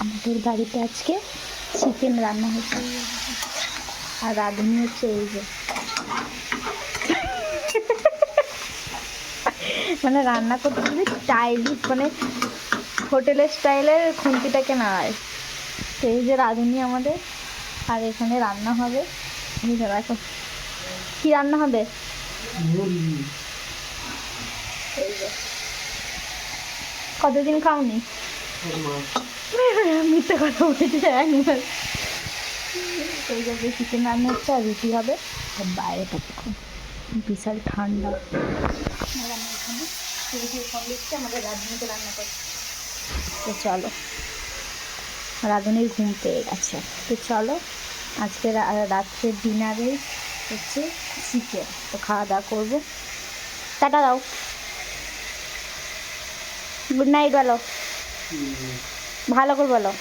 আমাদের বাড়িতে আজকে চিকেন রান্না হচ্ছে আর রাঁধুনি হচ্ছে এই যে মানে রান্না করতে গেলে স্টাইলিশ মানে হোটেলের স্টাইলের খুন্তিটাকে নাড়ায়। তো এই যে রাঁধুনি আমাদের, আর এখানে রান্না হবে। দেখো কি রান্না হবে। কতদিন খাওনি? মিথ্যে কথা বলছি। একবার এই যে চিকেন রান্না হচ্ছে আর রুটি হবে। আর বাইরেটা দেখো বিশাল ঠান্ডা। আমি এখানে ফোন দিচ্ছি, আমাদের রাঁধুনিকে রান্না করছি। তো চলো, রাঁধুনির ঘুম পেয়ে গেছে। তো চলো আজকে রাত্রের ডিনারে হচ্ছে চিকেন। তো খাওয়া দাওয়া করবো। টাটা দাও, গুড নাইট বলো, ভালো করে বলো।